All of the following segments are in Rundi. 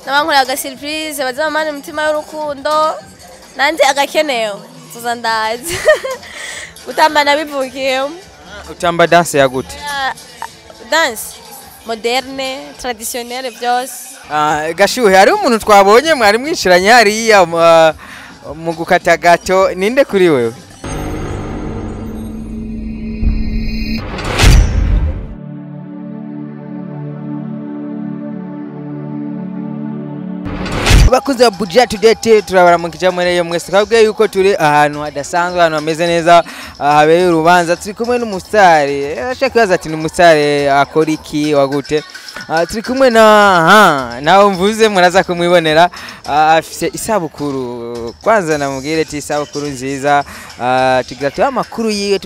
n'abankorera aga surprise bazamana umutima y'urukundo nanje agakenewe tuza ndazi utamba nabivukiye utamba dance ya gute dance moderne traditionnelle byose Gashuhe hari umuntu twabonye mwari mwishiranye hariya mu gukata gato ninde kuri wewe bakuze wa Buja Today turabaramukije mwereye mwese kabwe yuko turi ahantu hadasanzwe ahantu hameze neza habeye urubanza turi kumwe n'umusitari ashaka kubaza ati n'umusitari akora iki wagute turi kumwe nawe mvuze muraza kumwibonera afite isabukuru kwanza namubwire ati isabukuru nziza tugira tuba amakuru yiwe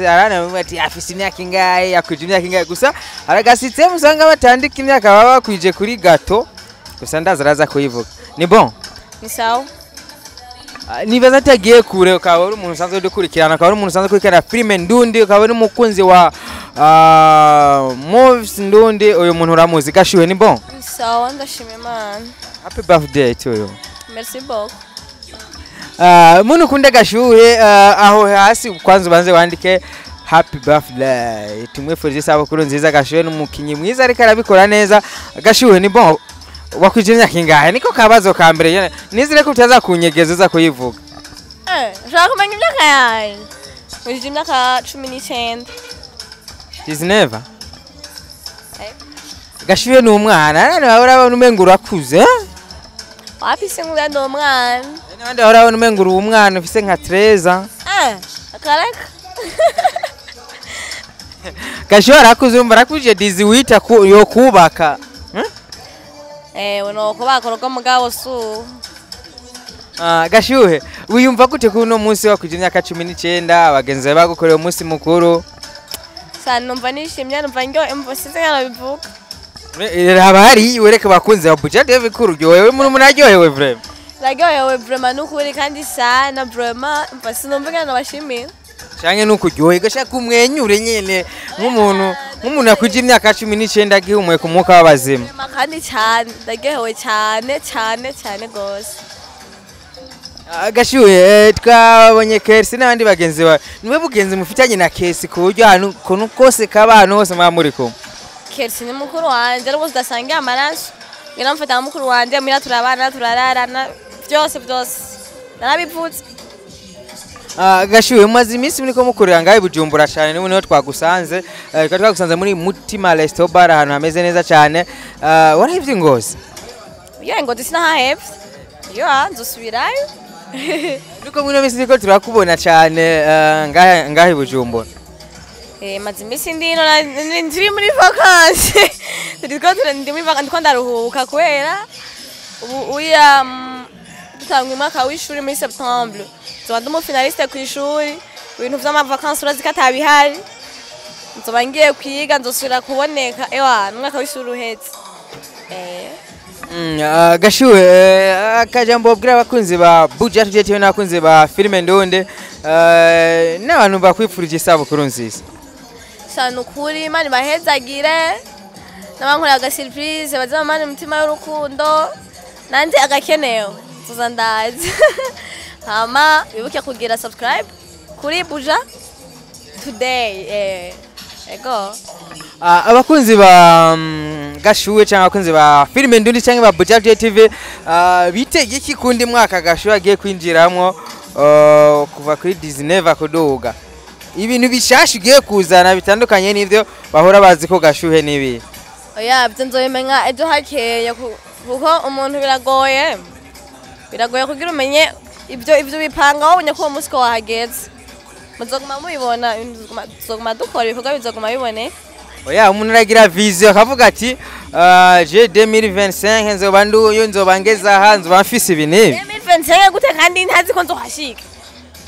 arana ati afite imyaka ingahe yakuje imyaka ingahe gusa aragasitse musanga batandika imyaka baba bakwije kuri gato gusa ndaza araza kuyivuga ni bon ni sawa nibaza atagiye kure ukaba uri umuntu usanzwe dukurikirana ukaba uri umuntu usanzwe kurikirana filime Ndundi ukaba uri umukunzi wa movies Ndundi uyu muntu uramuzi Gashuhe ni bon ni sawa ndashimye man happy birthday to you merci beaucoup muntu ukunda Gashuhe aho hasi kwanza ubanze wandike happy birthday tumwifurije isabukuru nziza Gashuhe n'umukinyi mwiza ariko arabikora neza Gashuhe ni bon wakwije imyaka ingahe niko kabazo ka mbere nizire ko utaza kunyegeza uza kuyivuga ushaka kumenya imyaka yawe wije imyaka 19 19 Gashuhe ni umwana nane urabona umengo urakuze wapi se ngura ndo umwana nande urabona umengo uri umwana ufise nka 13 akareka Gashuhe arakuze umva arakuje 18 yo kubaka uno kubakora mugabo su Gashuhe wiyumva gute kuno munsi wa kuje imyaka 19 abagenzi bagukoreye umunsi mukuru sana numva nishimye numva ngo imvosize yarabivuga habari wereke bakunze wa Buja Today bikuru ryowe umuntu aryohewe vraiment ryohewe vraiment nukuri kandi sana vraiment imvosi numva ngana bashimira canke nuko ryohe gashaka umwenyure nyene nk'umuntu akuje imyaka 19 agihumwe ku mwuka w'abazima kandi cyane ryohewe cyane gose Gashuhe twabonye Kesi n'abandi bagenzi bawe niwe bugenzi mufitanye na Kesi ku buryo ahantu kono kose kabana hose mwamuriko Kesi ni mukuru wanje ariko udasangiye amaraso ngira mfata mukuru wanje mira turabana turararana byose narabivutse Gashuhe maze iminsi muri ko mukorera ngahe Bujumbura cyane niwe twagusanze twagusanze muri Mutima Resto Bar ahantu hameze neza cyane warahivye Ngozi yo Ngozi sinahevye yo nzosubirayo niko muri minsi niko turakubona cyane ngahe Bujumbura maze iminsi ndiri muri vacances ndi muri vacances ndaruhuka kwera ubu uya dutanga umwaka w'ishuri muri Septembre nzoba ndi umufinaliste ku ishuri ibintu vy'amavacances urazi ko atabihari nzoba ngiye kwiga nzosubira kuboneka umwaka w'ishuri uhetse Gashuhe akajambo bwira abakunzi ba Buja Today n'abakunzi ba filime Ndundi n'abantu bakwifurije isabukuru nziza sana ukuri Imana ibahezagire n'abankorera aga surprise bazamana umutima y'urukundo nanje agakenewe tuza ndazi hama bibuke kugira subscribe kuri Buja Today ego abakunzi ba Gashuhe cyangwa abakunzi ba filime Ndundi cyangwa ba Buja Today TV bitege iki kundi mwaka Gashuhe agiye kwinjiramwo kuva kuri 19 kuduga ibintu bishasha ugiye kuzana bitandukanye n'ivyo bahora bazi ko Gashuhe nibi oya byo nzoyimenya ejo hakeye kuko umuntu biragoye kugira umenye ibyo bipanga wabonye ko umunsi ko wahageze muzoguma mubibona muzoguma dukora ibikorwa bizoguma bibone oya umuntu aragira vision akavuga ati je 2025 nzoba ngeza aha nzoba mfise ibintu 2025 gute kandi ntazi ko nzohashika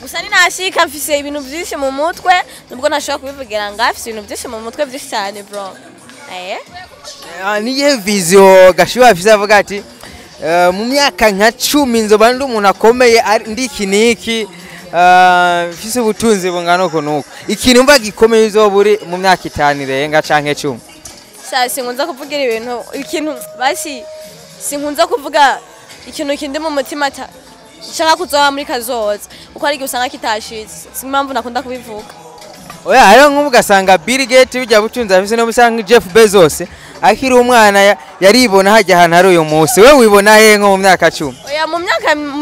gusa ni nashika mfise ibintu byinshi mu mutwe nubwo nashaka kubivugira ngafise ibintu byinshi mu mutwe byinshi cyane bro niye vision Gashuhe afise avuga ati mu myaka nka 10 nzoba ndi umuntu akomeye ndi kiniki mfise ubutunzi bungana uko nuko ikintu mva gikomeye uzoburi mu myaka 5 irenga canke 10 sasa nkunza kuvugira ibintu ikintu basi sinkunze kuvuga ikintu kindi mu mutima nshaka kuzoba muri kazoza uko ari usanga kitashitse simpamvu nakunda kubivuga. Oya hariho nk'ubu ugasanga Bill Gates bijya bucunza afise no busanga Jeff Bezos akiri umwana yaribona hajya ahantu hari uyu munsi we wibona he nko mu myaka 10? Oya mu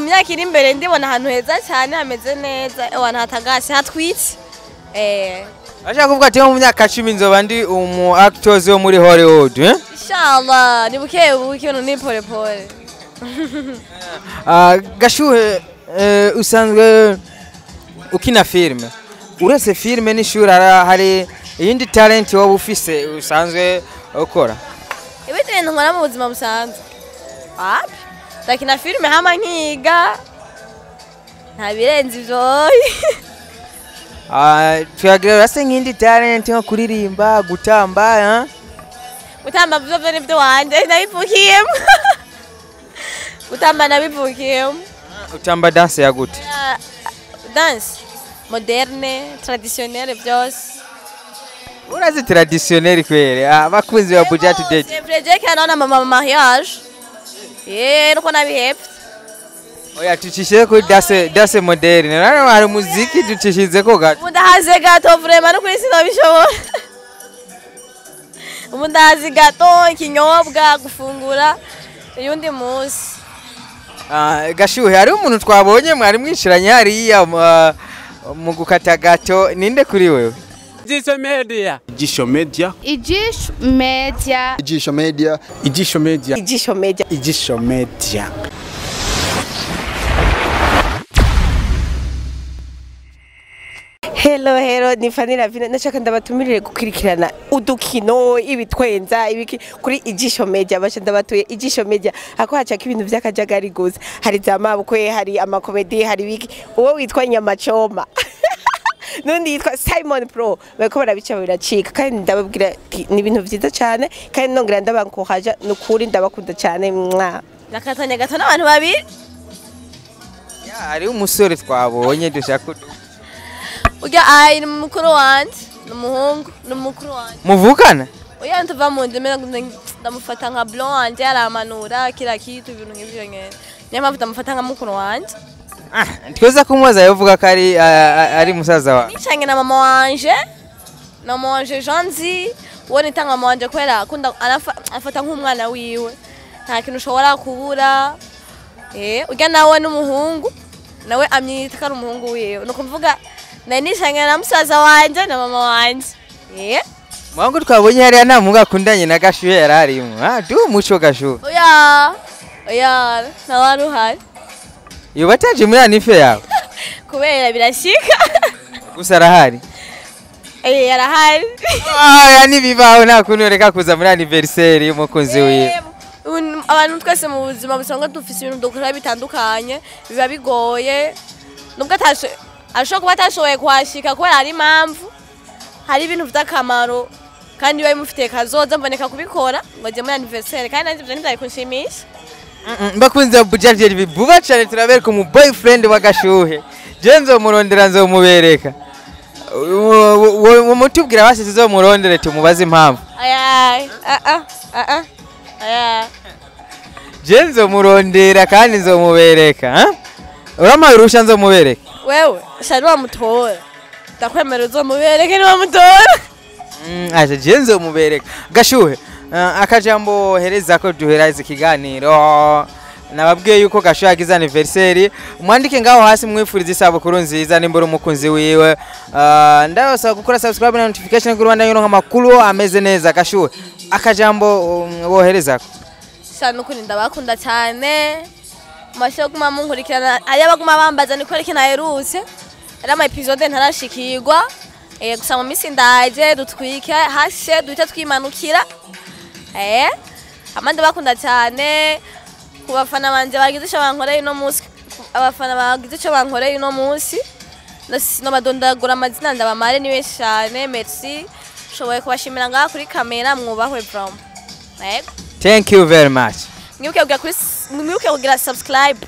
myaka iri imbere ndibona ahantu heza cyane hameze neza ewana hatagase hatwitse. Ashaka kuvuga ati mu myaka 10 nzoba ndi umu actors wo muri Hollywood Inshallah ni buke buke ni pole pole. Gashuhe usanzwe ukina filme uretse filme n'ishuri hari iyindi talent wowe ufise usanzwe ukora? Ibindi bintu nkora mu buzima busanzwe wapi ndakina filme hama nkiga nta birenze ivyo. Tuyagira urase nk'indi talent nko kuririmba gutamba gutamba byo nibyo wanje nabivukiyemo. Gutamba nabivukiyemo. Utamba dance ya gute? Dance moderne traditionnelle byose. Urazi traditionnelle kwere abakunzi ba Budget Today. C'est vrai que naona mama mariage nuko nabihepfe. Oya tucishe ko dance moderne nari hari muziki tucishize ko gato. Mundahaze gato vraiment no kwisi nabishobora. Mundahaze gato ikinyobwa gufungura yundi munsi. Gashuhe hari umuntu twabonye mwari mwishiranye hariya mu gukata gato ninde kuri wewe? Ijisho Media. Ijisho Media. Ijisho Media. Ijisho Media. Ijisho Media. Ijisho Media. Ijisho Media. Hello ni Fanny Ravina nashaka ndabatumirire gukurikirana udukino ibitwenza ibiki kuri Ijisho Media basha ndabatuye Ijisho Media hako hacaka ibintu by'akajagari gusa hari zamabukwe hari amakomedi hari wiki uwo witwa Nyamachoma nundi yitwa Simon Pro bako barabica biracika kandi ndababwira ni ibintu byiza cyane kandi nongera ndabankohaja nukuri ndabakunda cyane mwa nakatanya gato n'abantu babiri hari umusore twabonye dushaka Uja ni mukuru wanje n'umuhungu n'umukuru wanje muvukana oya ntuva mu ndemera ndamufata nka blond wanje aramanura kila kitu ibintu nk'ibyo nyene niyo mpamvu ndamufata nka mukuru wanje. Tweza kumubaza yovuga ko ari musaza wa nicanye na mama wanje Janzi uwo nitanga mama wanje kwera akunda afata nk'umwana wiwe nta kintu ushobora kubura ujya nawe n'umuhungu nawe amyita ko ari umuhungu wiwe no kuvuga nicanye na musaza wanje na mama wanje. Mwangu twabonye hariya nta muga akundanye na Gashuhe yararimo du muco Gashuhe oya ntawaru hari yobataje muri anife yawe kubera birashika gusa arahari arahari yani bibaho nta kuntu reka kuza muri anniversaire y'umukunzi wiwe. Abantu twese mu buzima busanga dufise ibintu dukora bitandukanye biba bigoye nubwo ashobora kuba atashoboye kuhashika kubera hari impamvu hari ibintu vy'akamaro kandi biba bimufitiye kazoza mboneka kubikora ngo je muri anniversaire kandi nanjye ivyo ntivyari kunshimisha. Bakunze Budget Today vuba cyane turabereka umu boyfriend wa Gashuhe je nzomurondera nzomubereka mutubwira basi tuzomurondere tumubaze impamvu. Je nzomurondera kandi nzomubereka uramaye urusha nzomubereka wewe shari wamutora ndakwemera uzomubereke ni wamutora. Aje je nzomubereka Gashuhe akajambo hereza ko duhereza ikiganiro nababwiye yuko Gashuhe agize anniversaire mwandike ngaho hasi mwifuriza isabukuru nziza nimbura umukunzi wiwe ndabasaba gukora subscribe na notification kuri Rwanda y'inka makuru ameze neza. Gashuhe akajambo wohereza ko cyane ukuri ndabakunda cyane masho kuma munkurikirana ari abaguma bambaza niko reke naherutse ari ama episode ntarashikirwa gusa mu misi ndaje dutwike hashe duhita twimanukira amande bakunda cyane kubafana banje bagize icyo bankoreye no munsi abafana bagize icyo bankoreye no munsi no badondagura amazina ndabamare ni benshi cyane merci shoboye kubashimira ngaha kuri kamera mwubahwe from thank you very much. Mwibuke kugira subscribe